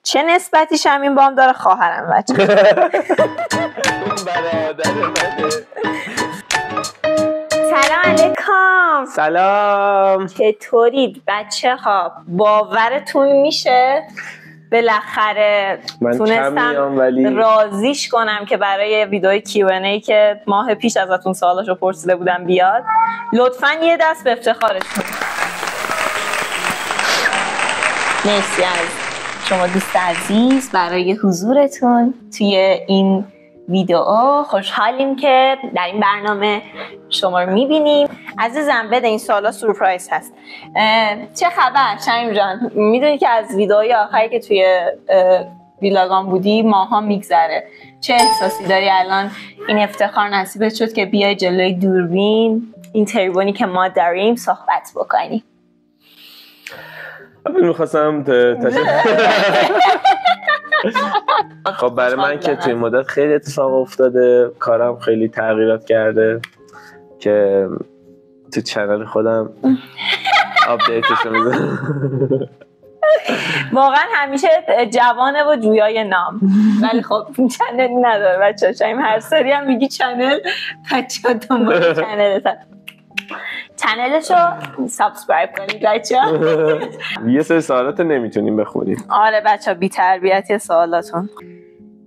چه نسبتی شمیم بام داره؟ خواهرم بچه. سلام علیکم. سلام. چطورید بچه ها؟ باورتون میشه بالاخره تونستم راضیش کنم که برای ویدیوی Q&A که ماه پیش ازتون سوالاشو پرسیده بودم بیاد. لطفاً یه دست به افتخارتون. مرسی از شما دوست عزیز برای حضورتون توی این ویدیو. خوشحالیم که در این برنامه شما رو میبینیم. عزیزم بده این سوالا سورپرایز هست. چه خبر شمیم جان؟ میدونی که از ویدیوهای آخری که توی ویلاگام بودی ماها میگذره. چه احساسی داری الان این افتخار نصیبت شد که بیای جلوی دوربین این تریبونی که ما داریم صحبت بکنی؟ میخواستم خب برای من که توی مدت خیلی اتفاق افتاده، کارم خیلی تغییرات کرده که تو چنل خودم آپدیتشو میذارم. واقعا همیشه جوانه و جویای نام، ولی خب چنل نداره بچه ها. شایم هر سری هم میگی چنل، بچه ها دنبال چنلشو سابسکرایب کنید بچه ها. یه سری سوالات نمیتونیم بخونیم. آره بچه ها، بی تربیتی سوالاتون.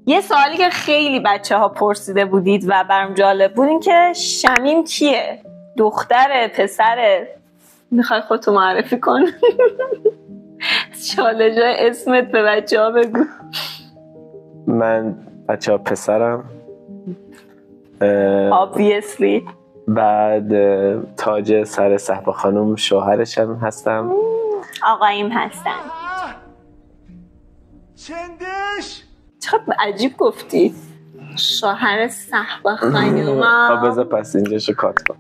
یه سوالی که خیلی بچه ها پرسیده بودید و برام جالب بود این که شمیم کیه؟ دختره؟ پسره؟ میخوای خودتو معرفی کن؟ چالشای اسمت به بچه ها بگو. من بچه ها پسرم. obviously. بعد تاج سر صحبا خانم شوهرشم هستم. آقاییم هستن. چندش؟ چقدر عجیب گفتی شوهر صحبا خانم. خب بذار پس اینجاشو کات کن.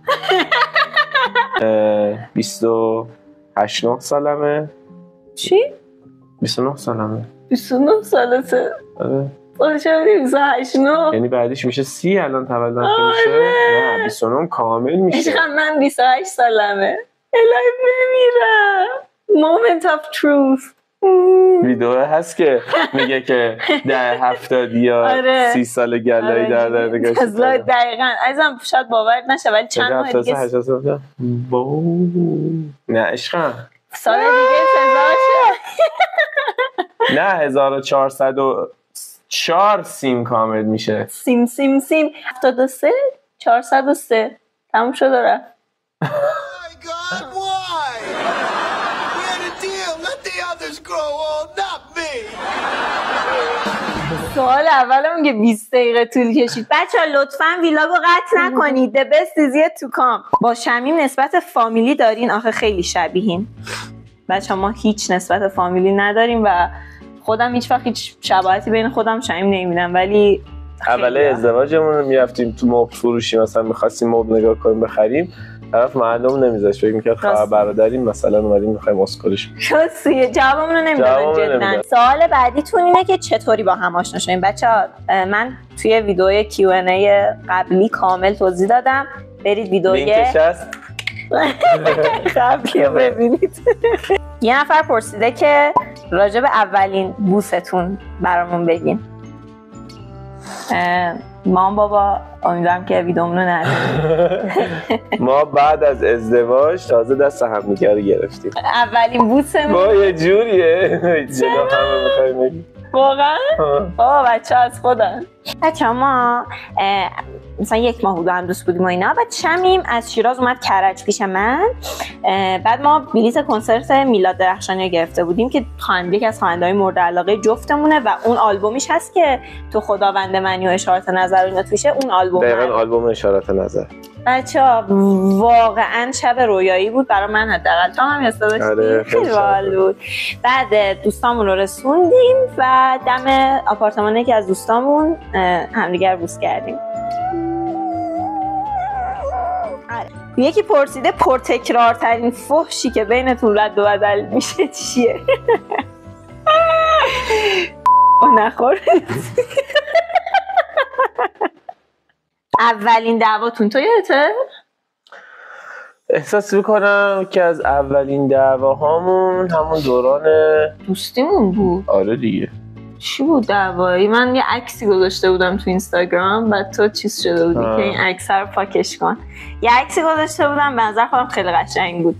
28 سالمه. چی؟ 29 سالمه. 29 سالته؟ آره. باشه 28 9. یعنی بعدش میشه 30 الان تولدم که میشه. نه 29 کامل میشه. عشقم من 28 سالمه. الهی بمیرم. Moment of truth. ویدیو هست که میگه که در 70 یا 30 سال گلایی در نگاش کنه. دقیقاً. عزیزم شاید باور نشه ولی چند ماه دیگه نه عشقم سال دیگه سزاشه. نه 1404 سیم کامل میشه. سیم 73 403 تموم شد و رفت. سوال اولمون که 20 دقیقه طول کشید. بچه‌ها لطفاً ویلاگو قطع نکنید. The best is yet to come. با شمیم نسبت فامیلی دارین؟ آخه خیلی شبیهین. بچه‌ها ما هیچ نسبت فامیلی نداریم و خودم هیچ وقت هیچ شباهتی بین خودم شمیم نمی‌بینم، ولی اول ازدواجمون میرفتیم تو مبل فروشی، مثلا می‌خواستیم مبل نگاه کنیم بخریم، طرف معلوم نمیذاشت، فکر می‌کرد خواهر برادریم مثلا اومدیم می‌خوایم اسکلش. راستیه جوابمون رو نمیدادن جدا. سوال بعدیتون اینه که چطوری با هم آشنا شدیم؟ بچه‌ها من توی ویدیوی Q&A قبلی کامل توضیح دادم، برید ویدیوی لینکش هست قبلی رو ببینید. یه نفر پرسیده که راجع به اولین بوستون برامون بگین. مام بابا امیدوارم که ویدیومونو ندید. ما بعد از ازدواج تازه دست همدیگه رو گرفتیم. اولین بوسمون با یه جوریه جلو همه می‌خوایم بگیم. واقعا؟ بابا بچه از خودن. بچه ما مثلا 1 ماه بود هم دوست بودیم و اینا. بعد شمیم از شیراز اومد کرج پیش من. بعد ما بلیط کنسرت میلاد درخشانی رو گرفته بودیم که یکی از خواننده‌های مورد علاقه جفتمونه و اون آلبومش هست که تو خداوند منی و اشارات نظر و اینا توشه. اون آلبوم دقیقاً آلبوم اشارات نظر. بچه‌ها واقعا شب رویایی بود برای من، حداقل تو هم حس داشتی. خیلی باحال بود. بعد دوستامون رو رسوندیم و دم آپارتمان یکی از دوستامون همدیگر بوس کردیم. یکی پرسیده پرتکرارترین فحشی که بینتون رد و بدل میشه چیه؟ نخور. اولین دعواتون تو یادته؟ احساس میکنم که از اولین دعواهامون همون دوران دوستیمون بود. آره دیگه. چی بود دعوایی؟ من یه عکسی گذاشته بودم تو اینستاگرام بعد تو چیز شده بودی که این عکس رو پاکش کن. یه عکسی گذاشته بودم به نظر خودم خیلی قشنگ بود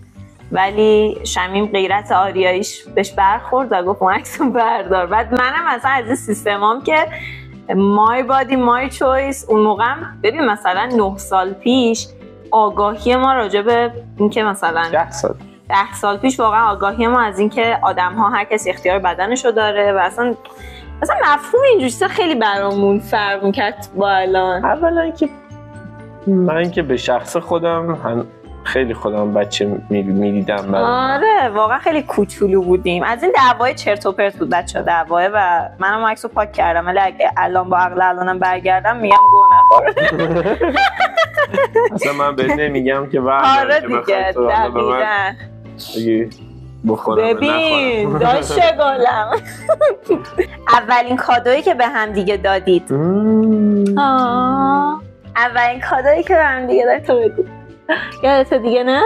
ولی شمیم غیرت آریاییش بهش برخورد و گفت اون عکس رو بردار. بعد منم مثلا از این سیستمام که مای بادی مای چویس، اون موقع ببین مثلا 9 سال پیش آگاهی ما راجع به این که مثلا 10 سال پیش واقعا آگاهی ما از این که آدم‌ها هر کسی اختیار بدنشو داره و اصلا مفهوم اینجوری چیزا خیلی برامون فرق می‌کرد با الان. اولا که من که به شخص خودم خیلی خودم بچه می‌دیدم. آره واقعا خیلی کوچولو بودیم. از این دعوای چرت و پرت بود بچه‌ها دعوای و منم عکسو پاک کردم ولی اگه الان با عقل الانم برگردم میگم گوه نخور. اصلا من بهت نمیگم که آره دیگه دقیقاً ببین داشته گلم. اولین کادویی که به هم دیگه دادید. اولین کادویی که به هم دیگه دادید تو بگو. یادت دیگه نه؟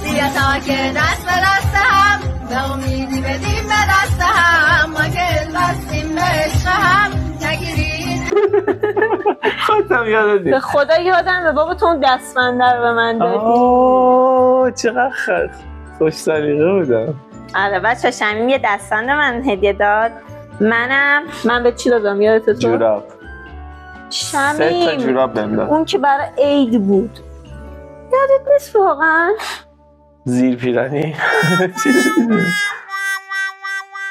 بیا تا که دست به دست هم به امیدی بدیم به دست هم ما که بستیم به عشق هم نگیرین. خودم یادم به خدا یادم به بابا تو اون دستبنده رو به من دادی. چقدر خوش سلیقه بودم. آره بچه شمیم یه دستبند من هدیه داد. من به چی دادم یادت تو؟ جوراب. شمیم 3 تا جوراب بهم داد. اون که برای عید بود. یادت نیست واقعا؟ زیر پیرانی.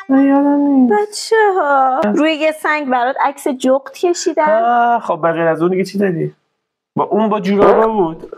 نه یادم نیست. بچه ها روی یه سنگ برات عکس جغد کشیدم. خب بغیر از اون دیگه چی دادی؟ با جورابا بود.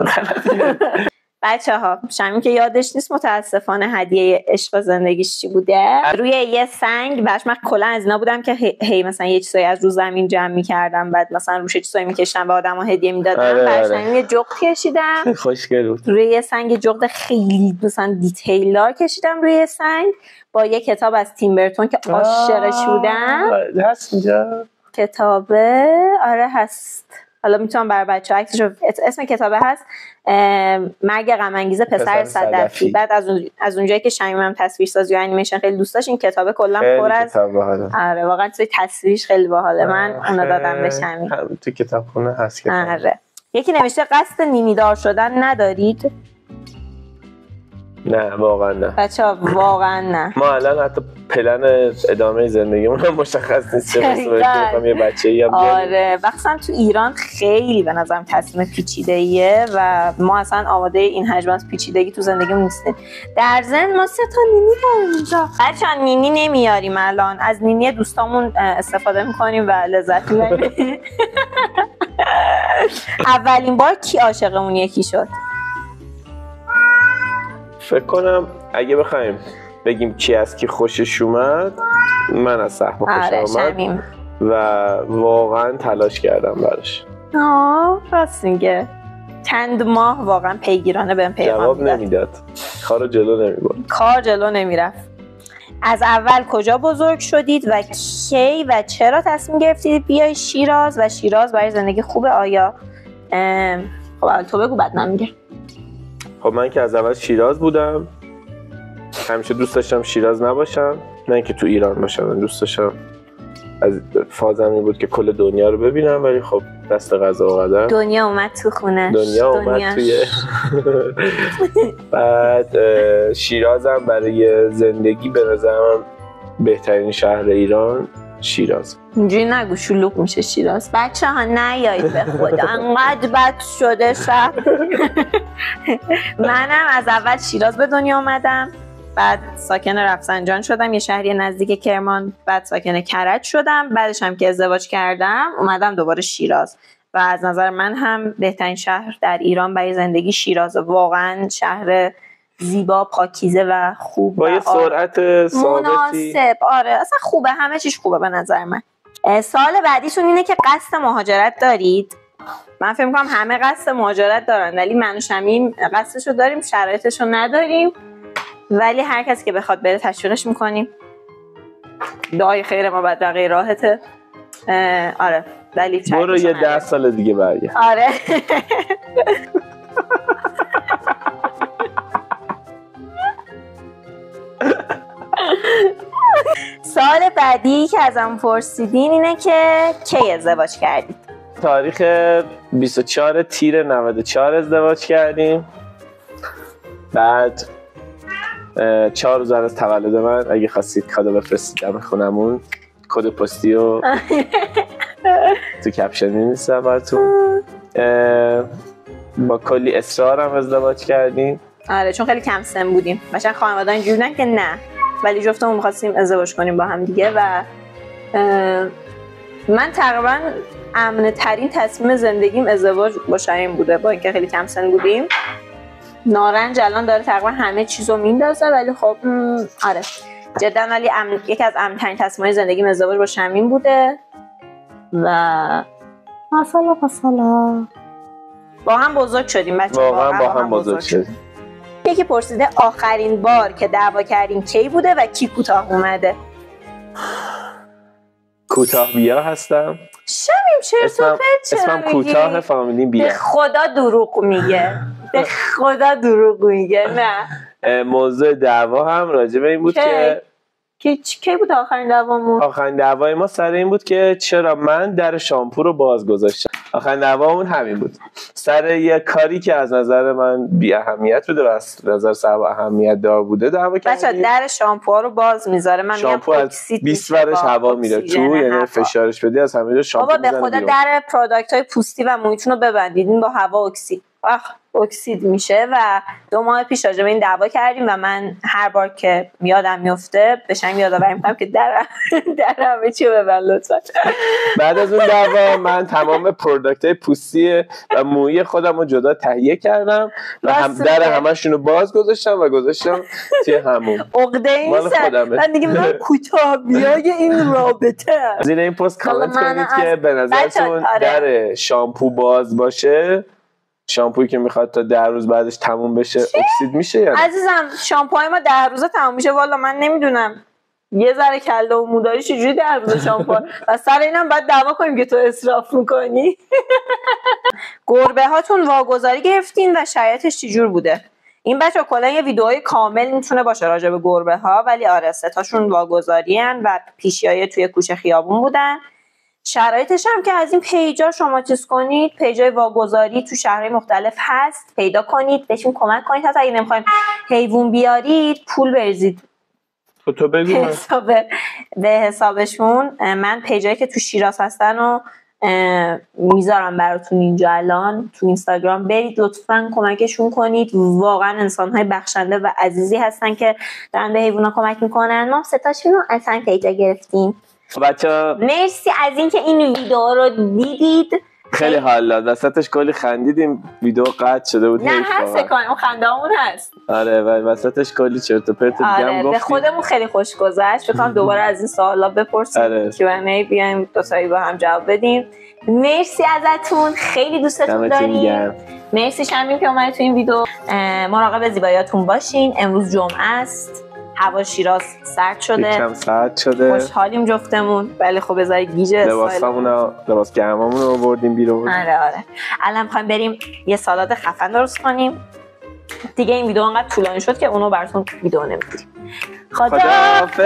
بچه ها شمیم که یادش نیست متاسفانه هدیه عشق زندگیش چی بوده. روی یه سنگ باش من کلا از اینا بودم که هی مثلا یه چیزایی از رو زمین جمع می‌کردم بعد مثلا روش چیزایی می‌کشتم به آدما هدیه میدادم. بعد شمیم یه جغد کشیدم. خوشگل بود. روی یه سنگ جغد خیلی مثلا دیتیل دار کشیدم روی یه سنگ با یه کتاب از تیمبرتون که عاشقش بودم. هست اینجا کتابه؟ آره هست. حالا میتونم برای بچه‌ها عکسشو اسم کتابه هست مرگ غم انگیز پسر صدفی. بعد از اونجایی که شمیمم تصویرسازی و انیمیشن خیلی دوست داشت این کتابه کلا پر از آره واقعا توی تصویرش خیلی باحاله. من اونو دادم به شمیم. تو کتابخونه هست که آره. یکی نوشته قصد نیمیدار شدن ندارید؟ نه واقعا نه بچه‌ها واقعا نه. ما الان حتی پلن ادامه زندگیمون هم مشخص نیست چه می‌خوام یه بچه‌ای هم بیاریم. آره مثلا تو ایران خیلی به نظرم تصمیم پیچیده‌ایه و ما اصلا آماده این حجم از پیچیدگی تو زندگیمون نیستیم. در ضمن ما 3 تا نینی داریم اینجا. بچه‌ها نینی نمیاریم الان. از نینی دوستامون استفاده می‌کنیم و لذت می‌بریم. اولین بار کی عاشقمون یکی شد؟ فکر کنم اگه بخوایم بگیم کی از کی خوشش اومد من از سهم خوشم اومد و واقعا تلاش کردم براش. راست میگه. چند ماه واقعا پیگیرانه بهم پیغام جواب نمیداد. کارو جلو نمیرفت. از اول کجا بزرگ شدید و کی و چرا تصمیم گرفتید بیای شیراز و شیراز برای زندگی خوبه آیا؟ خب اول تو بگو بعد من میگم. خب من که از اول شیراز بودم. همیشه دوست داشتم شیراز نباشم نه اینکه تو ایران باشم. من دوست داشتم از فازم این بود که کل دنیا رو ببینم ولی خب دست قضا و قدر دنیا اومد تو خونه. دنیا اومد توی بعد شیرازم برای زندگی به نظرم بهترین شهر ایران شیراز. اینجوری نگو شلوغ میشه شیراز. بچه ها نیایید به خدا انقدر بد شده شهر. منم از اول شیراز به دنیا اومدم بعد ساکن رفسنجان شدم یه شهری نزدیک کرمان بعد ساکن کرج شدم بعدش هم که ازدواج کردم اومدم دوباره شیراز و از نظر من هم بهترین شهر در ایران برای زندگی شیراز. واقعا شهر زیبا پاکیزه و خوب با یه سرعت ثابتی مناسب. آره اصلا خوبه همه چیش خوبه به نظر من. سوال بعدیشون اینه که قصد مهاجرت دارید؟ من فکر می‌کنم همه قصد مهاجرت دارن ولی من و شمیم قصدشو داریم شرایطشو نداریم ولی هر کسی که بخواد بره تشویقش میکنیم. دعای خیر ما بدرقه راحته. آره ولی برو یه 10 سال دیگه برگرد. آره سال بعدی که ازم پرسیدین اینه که کی ازدواج کردید؟ تاریخ 24 تیر 94 ازدواج کردیم. بعد 4 روز از تولد من اگه خواستید کادو بفرستید دم خونمون، کد پستی رو تو کپشن می‌نویسم براتون. با کلی اصرار هم ازدواج کردیم. آره چون خیلی کم سن بودیم. مثلا خانواده اینجوری بودن که نه، ولی جفتمون می‌خواستیم ازدواج کنیم با هم دیگه و من تقریبا امن ترین تصمیم زندگیم ازدواج با شهیم بوده، با اینکه خیلی کم سن بودیم. نارنج الان داره تقریبا همه چیزو میندازه، ولی خب آره جدا ولی یکی از امن‌ترین تصمیم‌های زندگیم ازدواج با شمیم بوده و ماشاءالله با هم بزرگ شدیم بچه. واقعا با هم بزرگ شدیم. یکی پرسیده آخرین بار که دعوا کردین کی بوده و کی کوتاه اومده؟ کوتاه بیا هستم. شمیم چرت و پرت چرا اسمم کوتاه، فامیلیم بیا. به خدا دروغ میگه. به خدا دروغ میگه. نه موضوع دعوا هم راجع به این بود که کی بود آخرین دعوامون؟ آخرین دعوای ما سر این بود که چرا من در شامپو رو باز گذاشتم. آخرین دعوامون همین بود، سر یه کاری که از نظر من بی اهمیت بوده و از نظر صاحب اهمیت دار بوده دعوا کردیم. بچا در شامپو رو باز میذاره، من میگم اکسید 20 ورش هوا میره تو، یعنی فشارش بدی از همه جا شامپو میزنه. بابا به خدا در پروداکت های پوستی و محیطون رو ببندید، این با هوا اکسید میشه. و 2 ماه پیش راجع به این دعوا کردیم و من هر بار که یادم میفته بهشم یادآوری میکنم که در همه چی رو ببند لطفا. بعد از اون دعوا من تمام پروداکت های پوستی و مویی خودم رو جدا تهیه کردم و در همشون رو باز گذاشتم و گذاشتم توی همون. عقده این سر من دیگه من کوتاه‌بیای این رابطه. زیر این پست کامنت کنید که به نظرتون در شامپو باز باشه، شامپویی که میخواد تا 10 روز بعدش تموم بشه اکسید میشه یا نه؟ عزیزم شامپوهای ما 10 روزه تموم میشه. والا من نمیدونم یه ذره کله و موداری چجوری 10 روزه شامپو و سر اینم باید دعوا کنیم که تو اسراف میکنی. گربه هاتون واگذاری گرفتین و شرایطش چجور بوده؟ این بچه کلا یه ویدئوی کامل میتونه باشه راجع به گربه ها، ولی آره 3 تاشون واگذاری ان و پیشیای توی کوچه خیابون بودن. شرایطش هم که از این پیجا شما چیز کنید، پیجای واگذاری تو شهرهای مختلف هست، پیدا کنید بهشون کمک کنید. حتی اگه نمیخواین حیوان بیارید پول بریزید تو بگو به حسابشون. من پیجایی که تو شیراز هستن و میذارم براتون اینجا الان تو اینستاگرام، برید لطفاً کمکشون کنید. واقعا انسان‌های بخشنده و عزیزی هستن که دارن به حیونا کمک میکنن. ما 3 تاشون رو اصلا پیجا گرفتیم. بچه مرسی از اینکه این ویدیو رو دیدید، خیلی حال داد. وسطش کلی خندیدیم، ویدیو قطع شده بود. نه هست کنیم اون خنده‌مون هست. آره وسطش کلی چرت و پرت دیگه هم گفتیم. به خودمون خیلی خوش گذشت. بخوام دوباره از این سوالا بپرسیم Q&A بیایم دو تایی با هم جواب بدیم. مرسی ازتون، خیلی دوستتون داریم. مرسی شمیم که اومدید تو این ویدیو. مراقب زیباییاتون باشین. امروز جمعه است، هوا شیراز سرد شده، یکم سرد شده، خوشحالیم جفتمون. ولی خب بذاری گیجه لباس گرمامون رو بردیم بیرون. آره الان می‌خوایم بریم یه سالاد خفن درست کنیم دیگه. این ویدیو انقدر طولانی شد که اونو براتون ویدیو نمی‌گیریم. خداحافظ.